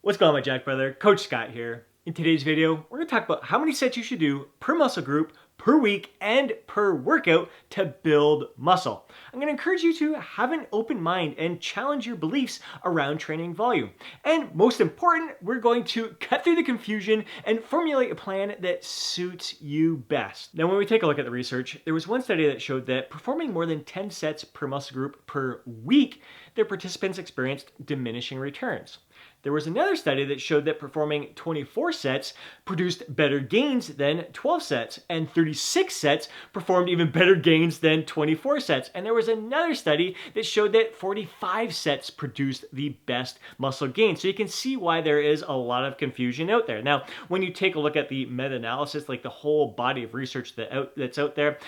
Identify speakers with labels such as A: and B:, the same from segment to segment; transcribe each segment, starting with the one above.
A: What's going on, my Jack brother? Coach Scott here. In today's video, we're going to talk about how many sets you should do per muscle group, per week, and per workout to build muscle. I'm going to encourage you to have an open mind and challenge your beliefs around training volume. And most important, we're going to cut through the confusion and formulate a plan that suits you best. Now, when we take a look at the research, there was one study that showed that performing more than 10 sets per muscle group per week, their participants experienced diminishing returns. There was another study that showed that performing 24 sets produced better gains than 12 sets, and 36 sets performed even better gains than 24 sets. And there was another study that showed that 45 sets produced the best muscle gain. So you can see why there is a lot of confusion out there. Now, when you take a look at the meta-analysis, like the whole body of research that's out there,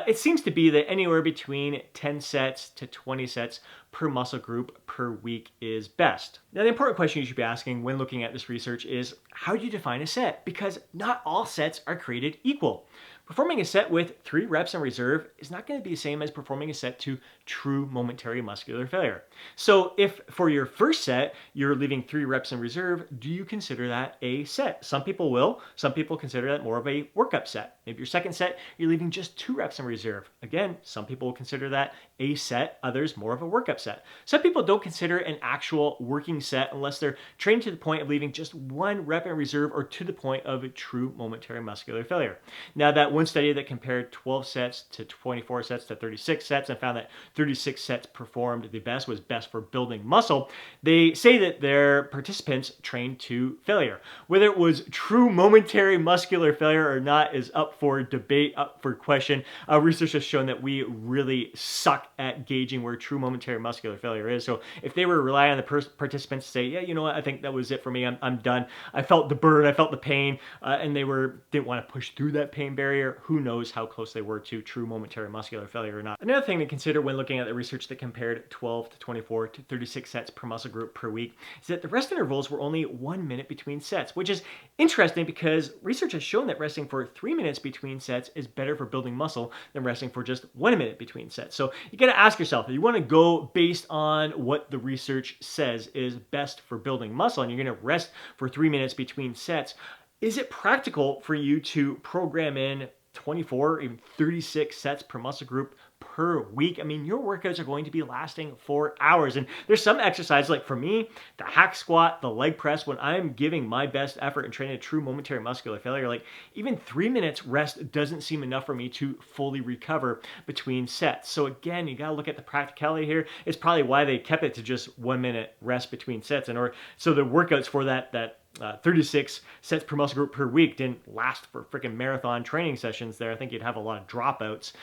A: it seems to be that anywhere between 10 sets to 20 sets per muscle group per week is best. Now, the important question you should be asking when looking at this research is, how do you define a set? Because not all sets are created equal. Performing a set with 3 reps in reserve is not going to be the same as performing a set to true momentary muscular failure. So if for your first set, you're leaving 3 reps in reserve, do you consider that a set? Some people will. Some people consider that more of a workup set. Maybe your second set, you're leaving just 2 reps in reserve. Again, some people will consider that a set, others more of a workup set. Some people don't consider an actual working set unless they're trained to the point of leaving just 1 rep in reserve or to the point of a true momentary muscular failure. Now, that one study that compared 12 sets to 24 sets to 36 sets and found that 36 sets performed the best, was best for building muscle, they say that their participants trained to failure. Whether it was true momentary muscular failure or not is up for debate, up for question. Research has shown that we really suck at gauging where true momentary muscular failure is. So if they were relying on the participants to say, yeah, you know what, I think that was it for me, I'm done. I felt the burn, I felt the pain, and they didn't want to push through that pain barrier, who knows how close they were to true momentary muscular failure or not. Another thing to consider when looking at the research that compared 12 to 24 to 36 sets per muscle group per week is that the rest intervals were only 1 minute between sets, which is interesting because research has shown that resting for 3 minutes between sets is better for building muscle than resting for just 1 minute between sets. So you got to ask yourself, if you want to go based on what the research says is best for building muscle and you're going to rest for 3 minutes between sets, is it practical for you to program in 24, even 36 sets per muscle group per week? I mean, your workouts are going to be lasting for hours. And there's some exercises, like for me, the hack squat, the leg press, when I'm giving my best effort and training a true momentary muscular failure, like even 3 minutes rest doesn't seem enough for me to fully recover between sets. So again, you got to look at the practicality here. It's probably why they kept it to just 1 minute rest between sets. So the workouts for that 36 sets per muscle group per week didn't last for freaking marathon training sessions there. I think you'd have a lot of dropouts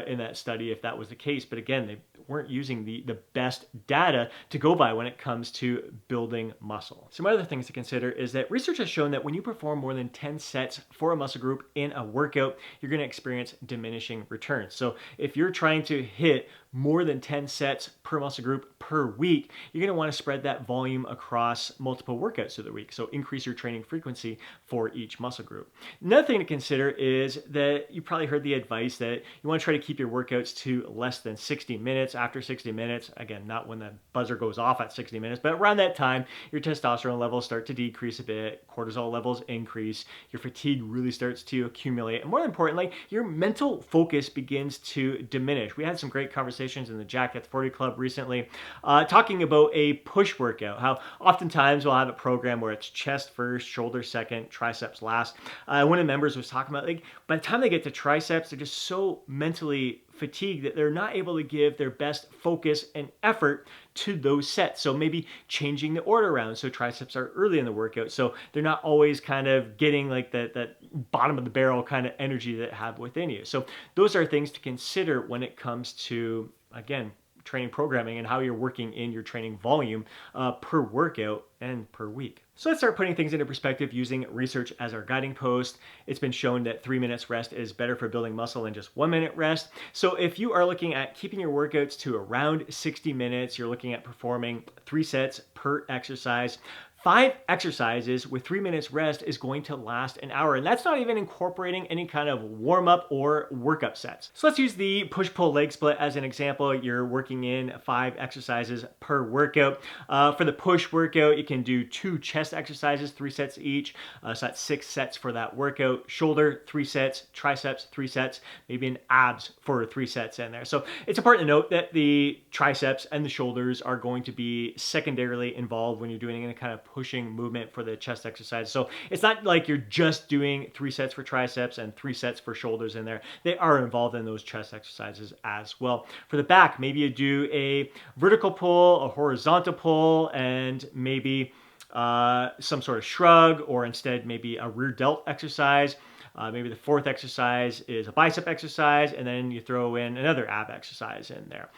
A: in that study if that was the case. But again, they weren't using the best data to go by when it comes to building muscle. Some other things to consider is that research has shown that when you perform more than 10 sets for a muscle group in a workout, you're going to experience diminishing returns. So if you're trying to hit more than 10 sets per muscle group per week, you're going to want to spread that volume across multiple workouts through the week. So increase your training frequency for each muscle group. Another thing to consider is that you probably heard the advice that you want to try to keep your workouts to less than 60 minutes. After 60 minutes, again, not when the buzzer goes off at 60 minutes, but around that time, your testosterone levels start to decrease a bit, cortisol levels increase, your fatigue really starts to accumulate, and more importantly, your mental focus begins to diminish. We had some great conversations in the Jack at 40 Club recently, talking about a push workout, how oftentimes we'll have a program where it's chest first, shoulder second, triceps last. One of the members was talking about, like, by the time they get to triceps, they're just so mentally fatigued that they're not able to give their best focus and effort to those sets. So maybe changing the order around so triceps are early in the workout, so they're not always kind of getting like that bottom of the barrel kind of energy that have within you. So those are things to consider when it comes to, again, training programming and how you're working in your training volume per workout and per week. So let's start putting things into perspective using research as our guiding post. It's been shown that 3 minutes rest is better for building muscle than just 1 minute rest. So if you are looking at keeping your workouts to around 60 minutes, you're looking at performing 3 sets per exercise, 5 exercises with 3 minutes rest is going to last an hour. And that's not even incorporating any kind of warm up or workup sets. So let's use the push-pull leg split as an example. You're working in 5 exercises per workout. For the push workout, you can do 2 chest exercises, 3 sets each. So that's 6 sets for that workout. Shoulder, 3 sets, triceps, 3 sets, maybe an abs for 3 sets in there. So it's important to note that the triceps and the shoulders are going to be secondarily involved when you're doing any kind of pushing movement for the chest exercise. So it's not like you're just doing 3 sets for triceps and 3 sets for shoulders in there. They are involved in those chest exercises as well. For the back, maybe you do a vertical pull, a horizontal pull, and maybe some sort of shrug, or instead maybe a rear delt exercise. Maybe the 4th exercise is a bicep exercise, and then you throw in another ab exercise in there.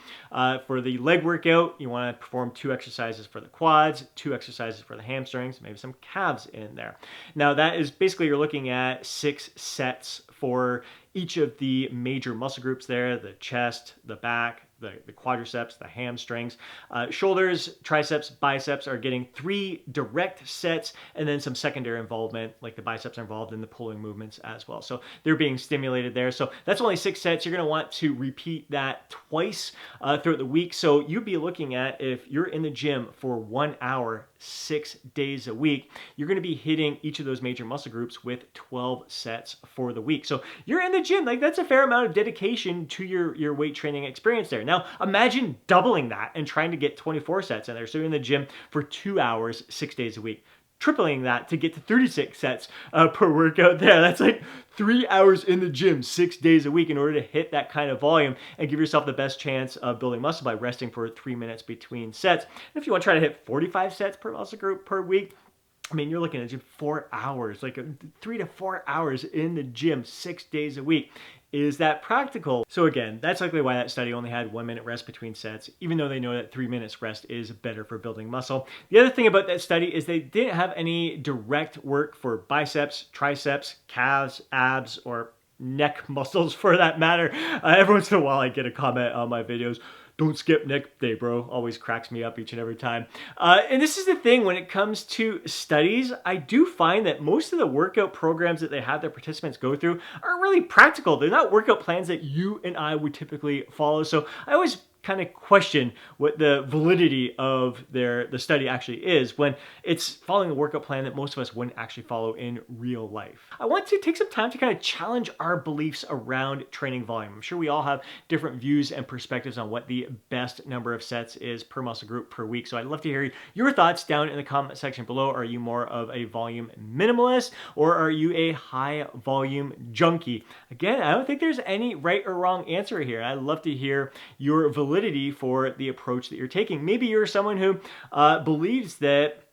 A: For the leg workout, you want to perform 2 exercises for the quads, 2 exercises for the hamstrings, maybe some calves in there. Now that is basically, you're looking at 6 sets for each of the major muscle groups there: the chest, the back, the quadriceps, the hamstrings. Shoulders, triceps, biceps are getting 3 direct sets, and then some secondary involvement, like the biceps are involved in the pulling movements as well. So they're being stimulated there. So that's only 6 sets. You're going to want to repeat that twice throughout the week. So you'd be looking at, if you're in the gym for 1 hour, 6 days a week, you're going to be hitting each of those major muscle groups with 12 sets for the week. So you're in the gym, like that's a fair amount of dedication to your weight training experience there. Now imagine doubling that and trying to get 24 sets in there. So you're in the gym for 2 hours, 6 days a week. Tripling that to get to 36 sets per workout there. That's like 3 hours in the gym, 6 days a week, in order to hit that kind of volume and give yourself the best chance of building muscle by resting for 3 minutes between sets. And if you want to try to hit 45 sets per muscle group per week, I mean, you're looking at just 4 hours, like 3 to 4 hours in the gym, 6 days a week. Is that practical? So again, that's likely why that study only had 1 minute rest between sets, even though they know that 3 minutes rest is better for building muscle. The other thing about that study is they didn't have any direct work for biceps, triceps, calves, abs, or neck muscles for that matter. Every once in a while I get a comment on my videos, "Don't skip neck day, bro." Always cracks me up each and every time. And this is the thing, when it comes to studies, I do find that most of the workout programs that they have their participants go through are really practical. They're not workout plans that you and I would typically follow. So I always kind of question what the validity of the study actually is when it's following a workout plan that most of us wouldn't actually follow in real life. I want to take some time to kind of challenge our beliefs around training volume. I'm sure we all have different views and perspectives on what the best number of sets is per muscle group per week. So I'd love to hear your thoughts down in the comment section below. Are you more of a volume minimalist, or are you a high volume junkie? Again, I don't think there's any right or wrong answer here. I'd love to hear your validity for the approach that you're taking. Maybe you're someone who believes that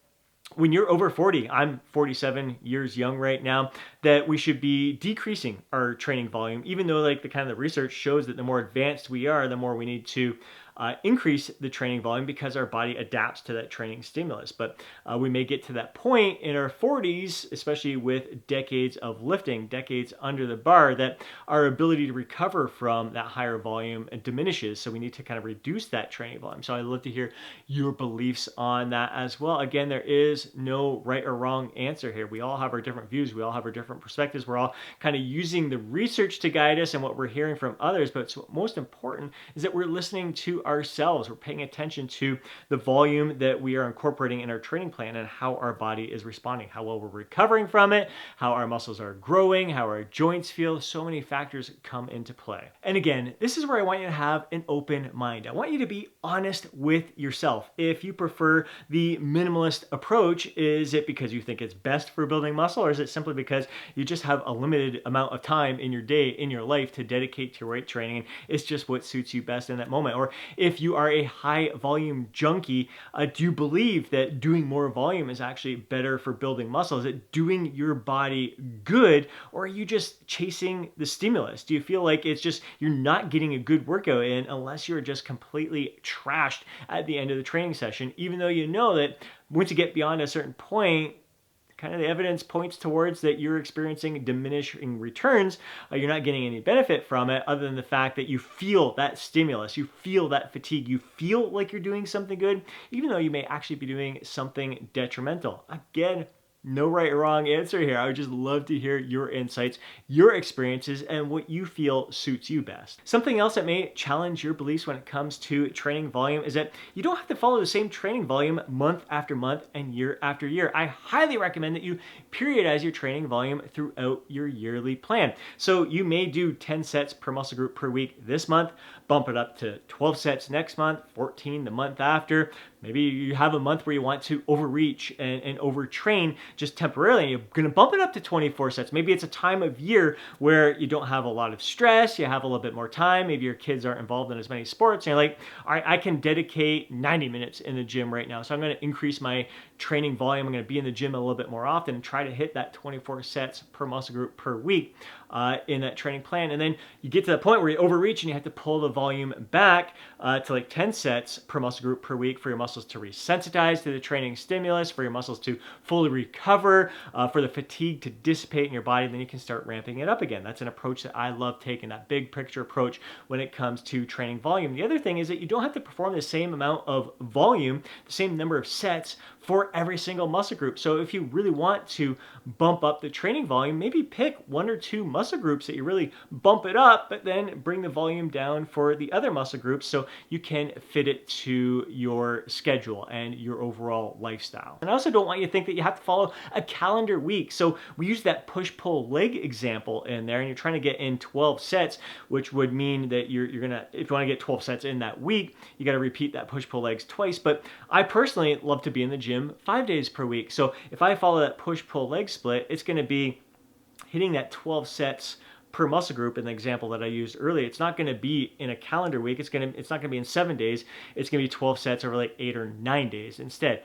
A: when you're over 40, I'm 47 years young right now, that we should be decreasing our training volume, even though like the kind of the research shows that the more advanced we are, the more we need to increase the training volume because our body adapts to that training stimulus. But we may get to that point in our 40s, especially with decades of lifting, decades under the bar, that our ability to recover from that higher volume diminishes. So we need to kind of reduce that training volume. So I'd love to hear your beliefs on that as well. Again, there is no right or wrong answer here. We all have our different views. We all have our different perspectives. We're all kind of using the research to guide us and what we're hearing from others. But what's most important is that we're listening to ourselves. We're paying attention to the volume that we are incorporating in our training plan and how our body is responding, how well we're recovering from it, how our muscles are growing, how our joints feel. So many factors come into play. And again, this is where I want you to have an open mind. I want you to be honest with yourself. If you prefer the minimalist approach, is it because you think it's best for building muscle, or is it simply because you just have a limited amount of time in your day, in your life, to dedicate to weight training, and it's just what suits you best in that moment? Or if you are a high volume junkie, do you believe that doing more volume is actually better for building muscle? Is it doing your body good, or are you just chasing the stimulus? Do you feel like it's just you're not getting a good workout in unless you're just completely trashed at the end of the training session, even though you know that once you get beyond a certain point, kind of the evidence points towards that you're experiencing diminishing returns. You're not getting any benefit from it other than the fact that you feel that stimulus, you feel that fatigue, you feel like you're doing something good, even though you may actually be doing something detrimental. Again, no right or wrong answer here. I would just love to hear your insights, your experiences, and what you feel suits you best. Something else that may challenge your beliefs when it comes to training volume is that you don't have to follow the same training volume month after month and year after year. I highly recommend that you periodize your training volume throughout your yearly plan. So you may do 10 sets per muscle group per week this month, bump it up to 12 sets next month, 14 the month after. Maybe you have a month where you want to overreach and overtrain just temporarily. You're going to bump it up to 24 sets. Maybe it's a time of year where you don't have a lot of stress, you have a little bit more time, maybe your kids aren't involved in as many sports, and you're like, all right, I can dedicate 90 minutes in the gym right now, so I'm going to increase my training volume. I'm going to be in the gym a little bit more often and try to hit that 24 sets per muscle group per week in that training plan. And then you get to the point where you overreach and you have to pull the volume back to like 10 sets per muscle group per week for your muscles to resensitize to the training stimulus, for your muscles to fully recover, for the fatigue to dissipate in your body. Then you can start ramping it up again. That's an approach that I love taking, that big picture approach when it comes to training volume. The other thing is that you don't have to perform the same amount of volume, the same number of sets for every single muscle group. So if you really want to bump up the training volume, maybe pick one or two muscle groups that you really bump it up, but then bring the volume down for the other muscle groups so you can fit it to your schedule and your overall lifestyle. And I also don't want you to think that you have to follow a calendar week. So we use that push-pull leg example in there, and you're trying to get in 12 sets, which would mean that you're gonna, if you want to get 12 sets in that week, you got to repeat that push-pull legs twice. But I personally love to be in the gym 5 days per week. So if I follow that push-pull leg split, it's going to be hitting that 12 sets per muscle group in the example that I used earlier. It's not going to be in a calendar week. It's not going to be in 7 days. It's going to be 12 sets over like 8 or 9 days instead.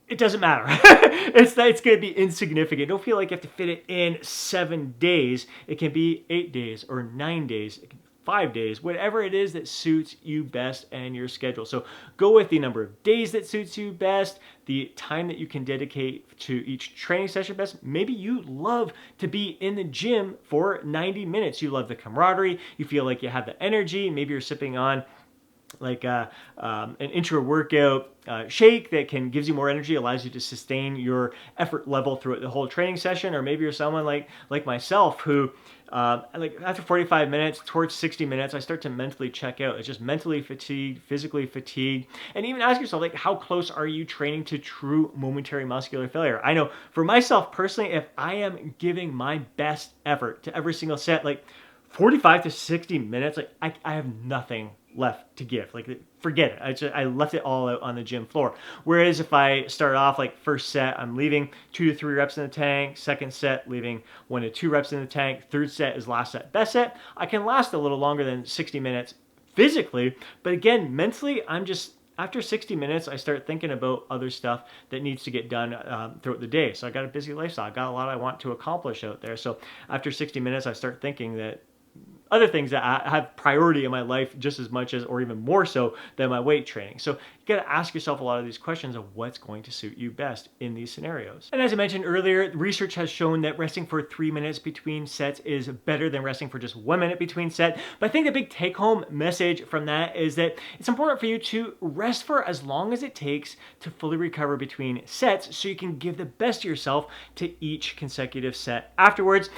A: It doesn't matter. It's going to be insignificant. Don't feel like you have to fit it in 7 days. It can be 8 days or 9 days. It can be 5 days, whatever it is that suits you best and your schedule. So go with the number of days that suits you best, the time that you can dedicate to each training session best. Maybe you love to be in the gym for 90 minutes. You love the camaraderie. You feel like you have the energy. Maybe you're sipping on like an intra-workout shake that gives you more energy, allows you to sustain your effort level throughout the whole training session. Or maybe you're someone like myself who like after 45 minutes towards 60 minutes, I start to mentally check out. It's just mentally fatigued, physically fatigued. And even ask yourself, like, how close are you training to true momentary muscular failure? I know for myself personally, if I am giving my best effort to every single set, like 45 to 60 minutes, like I have nothing left to give. Like, forget it. I left it all out on the gym floor. Whereas if I start off like first set, I'm leaving 2 to 3 reps in the tank. Second set, leaving 1 to 2 reps in the tank. Third set is last set, best set. I can last a little longer than 60 minutes physically, but again, mentally, after 60 minutes, I start thinking about other stuff that needs to get done throughout the day. So I got a busy lifestyle. I got a lot I want to accomplish out there. So after 60 minutes, I start thinking that other things that I have priority in my life just as much as, or even more so, than my weight training. So you got to ask yourself a lot of these questions of what's going to suit you best in these scenarios. And as I mentioned earlier, research has shown that resting for 3 minutes between sets is better than resting for just 1 minute between set. But I think the big take-home message from that is that it's important for you to rest for as long as it takes to fully recover between sets, so you can give the best of yourself to each consecutive set afterwards.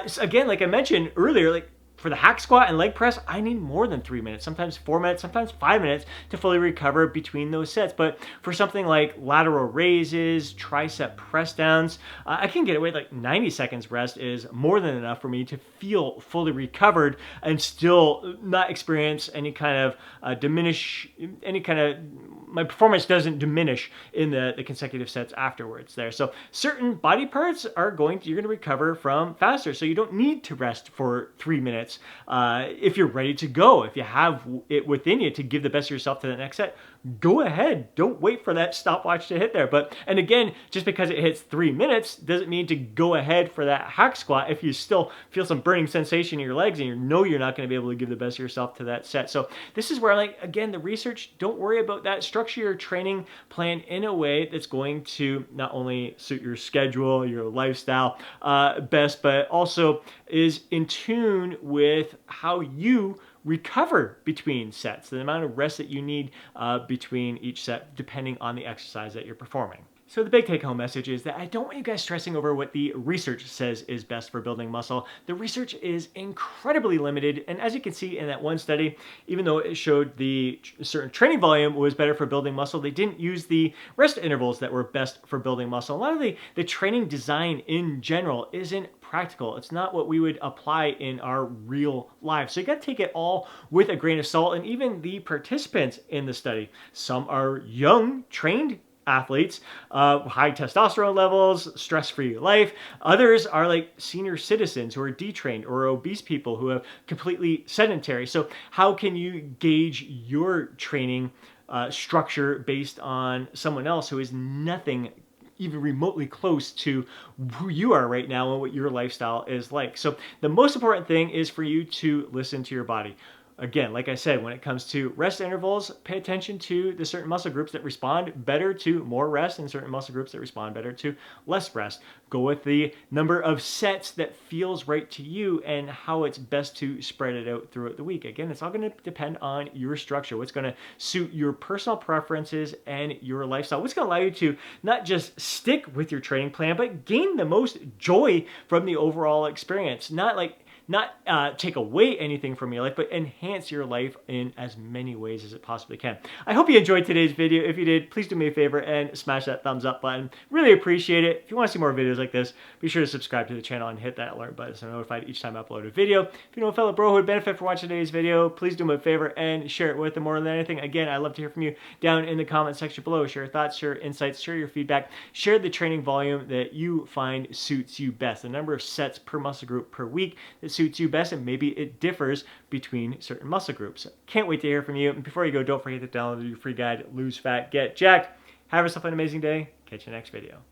A: So again, like I mentioned earlier, like, for the hack squat and leg press, I need more than 3 minutes, sometimes 4 minutes, sometimes 5 minutes to fully recover between those sets. But for something like lateral raises, tricep press downs, I can get away like 90 seconds rest is more than enough for me to feel fully recovered and still not experience any kind of my performance doesn't diminish in the consecutive sets afterwards there. So certain body parts you're going to recover from faster. So you don't need to rest for 3 minutes. If you're ready to go, if you have it within you to give the best of yourself to the next set, go ahead. Don't wait for that stopwatch to hit there. And again, just because it hits 3 minutes doesn't mean to go ahead for that hack squat if you still feel some burning sensation in your legs and you know you're not going to be able to give the best of yourself to that set. So this is where, like, again, the research, don't worry about that. Structure your training plan in a way that's going to not only suit your schedule, your lifestyle best, but also is in tune with how you recover between sets, the amount of rest that you need between each set, depending on the exercise that you're performing. So the big take-home message is that I don't want you guys stressing over what the research says is best for building muscle. The research is incredibly limited, and as you can see in that one study, even though it showed the certain training volume was better for building muscle, they didn't use the rest intervals that were best for building muscle. A lot of the training design in general isn't practical. It's not what we would apply in our real lives. So you got to take it all with a grain of salt. And even the participants in the study, some are young, trained athletes, high testosterone levels, stress-free life. Others are like senior citizens who are detrained or obese people who are completely sedentary. So how can you gauge your training structure based on someone else who is nothing even remotely close to who you are right now and what your lifestyle is like? So the most important thing is for you to listen to your body. Again, like I said, when it comes to rest intervals, pay attention to the certain muscle groups that respond better to more rest and certain muscle groups that respond better to less rest. Go with the number of sets that feels right to you and how it's best to spread it out throughout the week. Again, it's all going to depend on your structure, what's going to suit your personal preferences and your lifestyle, what's going to allow you to not just stick with your training plan, but gain the most joy from the overall experience. Not take away anything from your life, but enhance your life in as many ways as it possibly can. I hope you enjoyed today's video. If you did, please do me a favor and smash that thumbs up button. Really appreciate it. If you want to see more videos like this, be sure to subscribe to the channel and hit that alert button so you're notified each time I upload a video. If you know a fellow bro who would benefit from watching today's video, please do me a favor and share it with them. More than anything, again, I'd love to hear from you down in the comment section below. Share your thoughts, share your insights, share your feedback, share the training volume that you find suits you best, the number of sets per muscle group per week that suits you best, and maybe it differs between certain muscle groups. Can't wait to hear from you. And before you go, don't forget to download your free guide, Lose Fat, Get Jacked. Have yourself an amazing day. Catch you next video.